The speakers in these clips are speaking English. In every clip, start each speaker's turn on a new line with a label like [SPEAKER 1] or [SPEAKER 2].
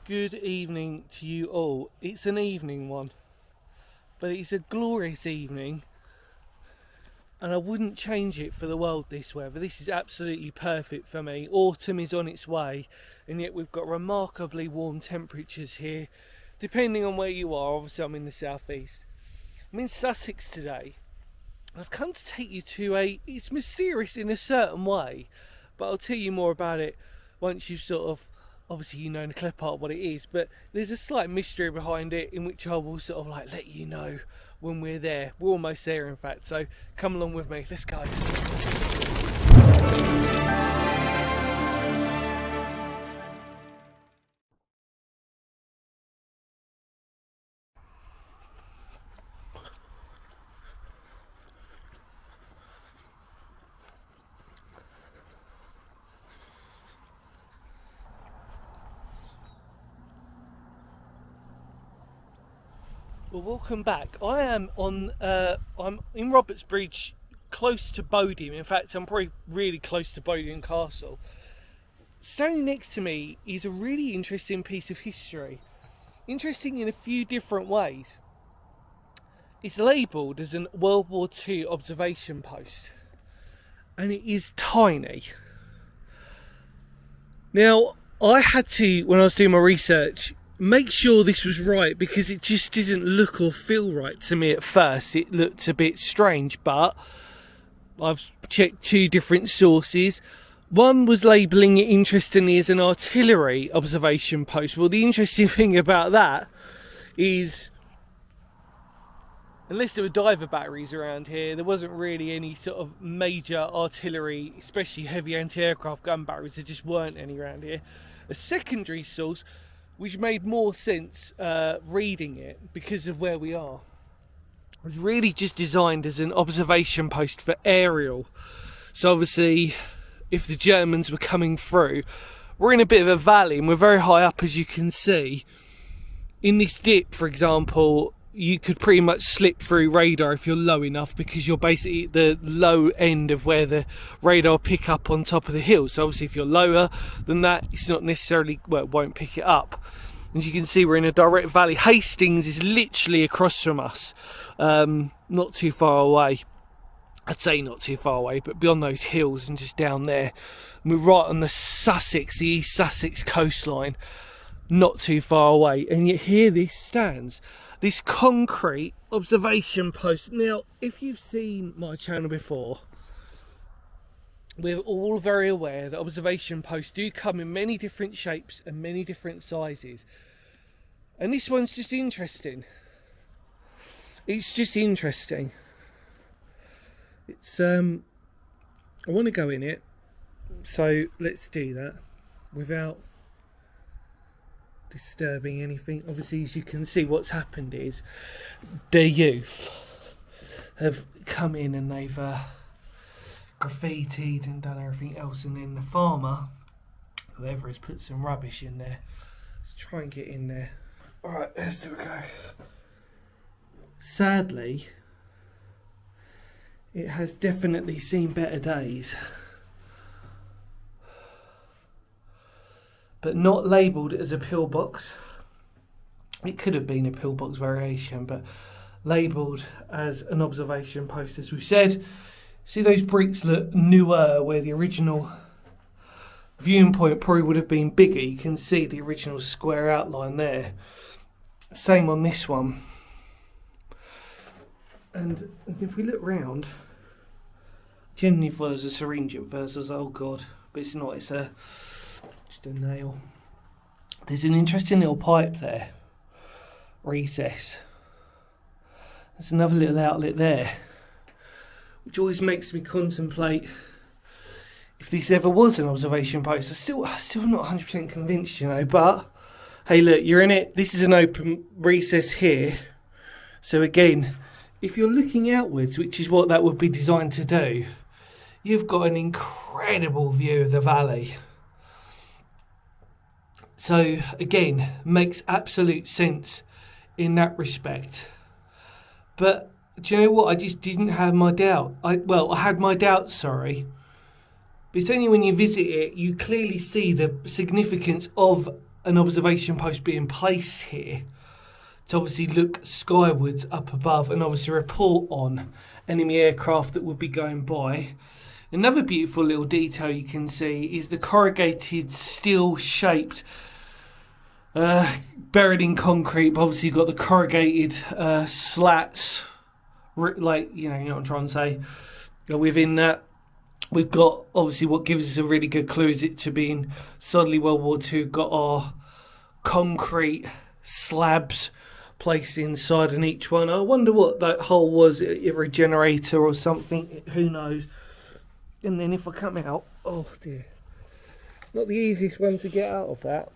[SPEAKER 1] Good evening to you all. It's an evening one, but it's a glorious evening, and I wouldn't change it for the world, this weather. This is absolutely perfect for me. Autumn is on its way, and yet we've got remarkably warm temperatures here, depending on where you are. Obviously I'm in the southeast. I'm in Sussex today. I've come to take you to it's mysterious in a certain way, but I'll tell you more about it once you've obviously you know in the clear part what it is, but there's a slight mystery behind it in which I will let you know when we're there. We're almost there, in fact, so come along with me. Let's go. Well, welcome back. I'm in Robertsbridge, close to Bodiam. In fact, I'm probably really close to Bodiam Castle. Standing next to me is a really interesting piece of history. Interesting in a few different ways. It's labelled as a World War II observation post, and it is tiny. Now, I had to, when I was doing my research, make sure this was right, because it just didn't look or feel right to me at first. It looked a bit strange, but I've checked two different sources. One was labelling it interestingly as an artillery observation post. Well, the interesting thing about that is, unless there were diver batteries around here, there wasn't really any sort of major artillery, especially heavy anti-aircraft gun batteries. There just weren't any around here. A secondary source, which made more sense reading it because of where we are, it was really just designed as an observation post for aerial. So obviously, if the Germans were coming through, we're in a bit of a valley and we're very high up, as you can see. In this dip, for example, you could pretty much slip through radar if you're low enough, because you're basically at the low end of where the radar pick up on top of the hill. So obviously if you're lower than that, it's not necessarily, well, it won't pick it up. As you can see, we're in a direct valley. Hastings is literally across from us, not too far away. I'd say not too far away, but beyond those hills and just down there. And we're right on the East Sussex coastline, not too far away. And yet here this stands, this concrete observation post. Now, if you've seen my channel before, we're all very aware that observation posts do come in many different shapes and many different sizes. And this one's just interesting. It's just interesting. It's I want to go in it, so let's do that without disturbing anything. Obviously, as you can see, what's happened is the youth have come in and they've graffitied and done everything else, and then the farmer, whoever, has put some rubbish in there. Let's try and get in there. Alright, there we go. Sadly, it has definitely seen better days, but not labelled as a pillbox. It could have been a pillbox variation, but labelled as an observation post, as we've said. See, those bricks look newer, where the original viewing point probably would have been bigger. You can see the original square outline there. Same on this one. And if we look round, generally thought it was a syringe at first. I was like, oh god, but it's not. It's just a nail. There's an interesting little pipe there, recess. There's another little outlet there, which always makes me contemplate if this ever was an observation post. I'm still not 100% convinced, you know, but hey, look, you're in it. This is an open recess here. So again, if you're looking outwards, which is what that would be designed to do, you've got an incredible view of the valley. So again, makes absolute sense in that respect. But do you know what? I just didn't have my doubt. I had my doubts, but it's only when you visit it you clearly see the significance of an observation post being placed here to obviously look skywards up above and obviously report on enemy aircraft that would be going by. Another beautiful little detail you can see is the corrugated steel shaped buried in concrete, but obviously you've got the corrugated slats, like, you know what I'm trying to say. Within that, we've got obviously what gives us a really good clue is it to being solidly World War II. Got our concrete slabs placed inside in each one. I wonder what that hole was, either a generator or something, who knows. And then if I come out, oh dear, not the easiest one to get out of that.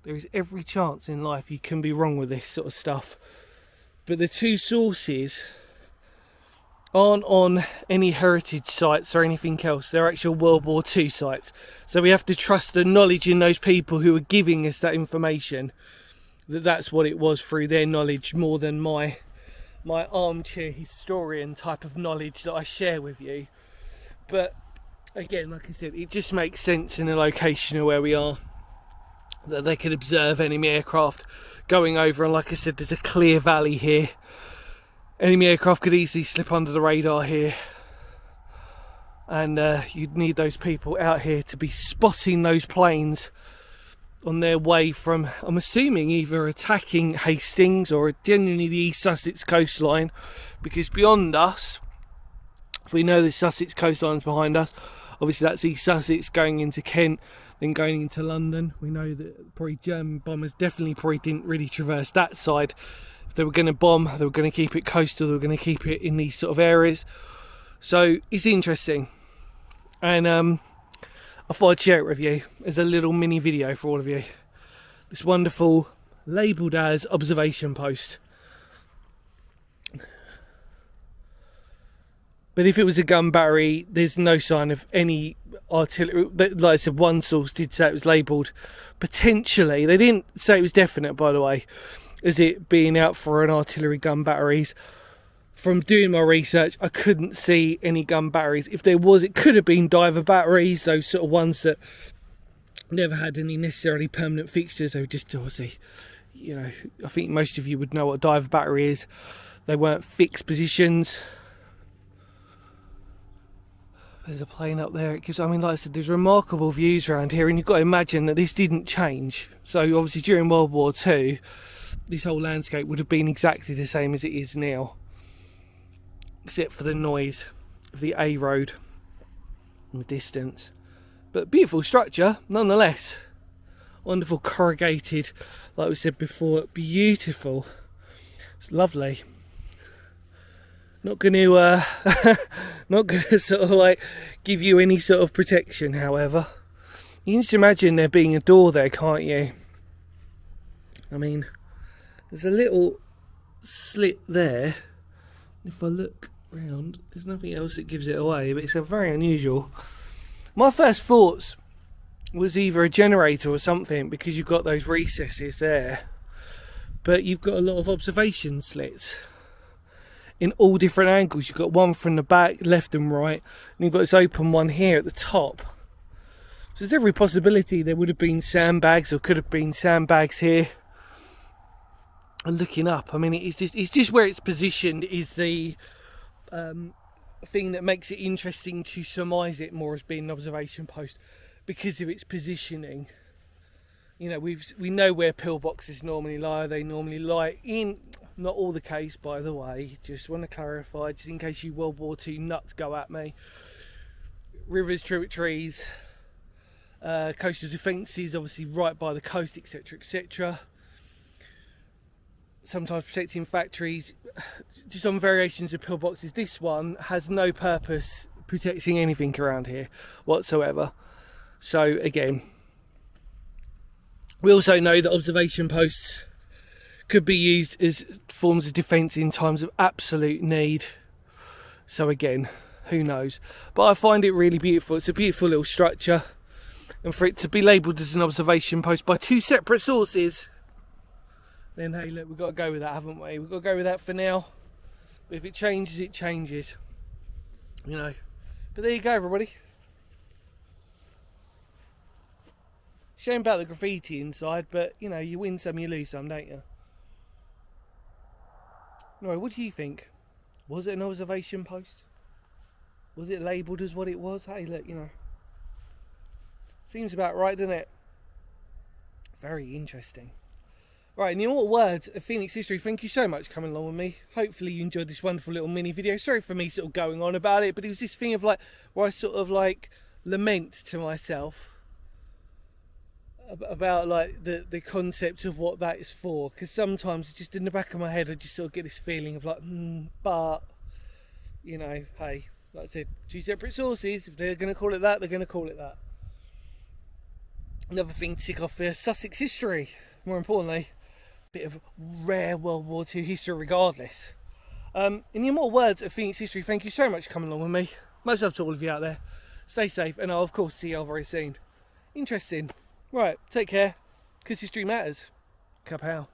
[SPEAKER 1] There is every chance in life you can be wrong with this sort of stuff. But the two sources aren't on any heritage sites or anything else. They're actual World War II sites. So we have to trust the knowledge in those people who are giving us that information, that's what it was through their knowledge, more than my armchair historian type of knowledge that I share with you. But again, like I said, it just makes sense in the location of where we are, that they could observe enemy aircraft going over. And like I said, there's a clear valley here. Enemy aircraft could easily slip under the radar here, and you'd need those people out here to be spotting those planes on their way from, I'm assuming, either attacking Hastings or genuinely the East Sussex coastline, because beyond us, if we know the Sussex coastline's behind us, obviously that's East Sussex going into Kent, then going into London. We know that probably German bombers probably didn't really traverse that side. If they were going to bomb, they were going to keep it coastal, they were going to keep it in these sort of areas. So it's interesting, and I thought I'd share it with you as a little mini video for all of you. This wonderful, labelled as observation post. But if it was a gun battery, there's no sign of any artillery. Like I said, one source did say it was labelled potentially. They didn't say it was definite, by the way, as it being out for an artillery gun batteries. From doing my research, I couldn't see any gun batteries. If there was, it could have been diver batteries, those sort of ones that never had any necessarily permanent fixtures. They were just obviously, you know, I think most of you would know what a diver battery is. They weren't fixed positions. There's a plane up there. Because, I mean, like I said, there's remarkable views around here, and you've got to imagine that this didn't change. So obviously during World War II, this whole landscape would have been exactly the same as it is now, except for the noise of the A road in the distance. But beautiful structure nonetheless. Wonderful corrugated, like we said before, beautiful. It's lovely. Not going to not going to sort of like give you any sort of protection, however. You can just imagine there being a door there, can't you? I mean, there's a little slit there. If I look round, there's nothing else that gives it away, but it's a very unusual. My first thoughts was either a generator or something, because you've got those recesses there, but you've got a lot of observation slits in all different angles. You've got one from the back, left and right, and you've got this open one here at the top. So there's every possibility there would have been sandbags, or could have been sandbags here. And looking up, I mean, it's just where it's positioned is the thing that makes it interesting to surmise it more as being an observation post, because of its positioning. You know, we know where pillboxes normally lie. They normally lie in, not all the case, by the way, just want to clarify, just in case you World War II nuts go at me. Rivers, tributaries, coastal defences, obviously right by the coast, etc, etc. Sometimes protecting factories, just on variations of pillboxes. This one has no purpose protecting anything around here whatsoever. So again, we also know that observation posts could be used as forms of defence in times of absolute need. So again, who knows? But I find it really beautiful. It's a beautiful little structure, and for it to be labelled as an observation post by two separate sources, then hey, look, we've got to go with that, haven't we? We've got to go with that for now. But if it changes, it changes. You know. But there you go, everybody. Shame about the graffiti inside, but you know, you win some, you lose some, don't you? Anyway, what do you think? Was it an observation post? Was it labelled as what it was? Hey, look, you know, seems about right, doesn't it? Very interesting. Right, in the immortal words of Phoenix history, thank you so much for coming along with me. Hopefully you enjoyed this wonderful little mini video. Sorry for me sort of going on about it, but it was this thing of like, where I sort of like lament to myself about like the concept of what that is for, because sometimes just in the back of my head I just sort of get this feeling of like, but you know, hey, like I said, two separate sources. If they're going to call it that, they're going to call it that. Another thing to tick off for Sussex history, more importantly, a bit of rare World War II history regardless. In the immortal words of Phoenix history, thank you so much for coming along with me. Much love to all of you out there. Stay safe, and I'll of course see you all very soon. Interesting. Right, take care, because history matters. Kapow.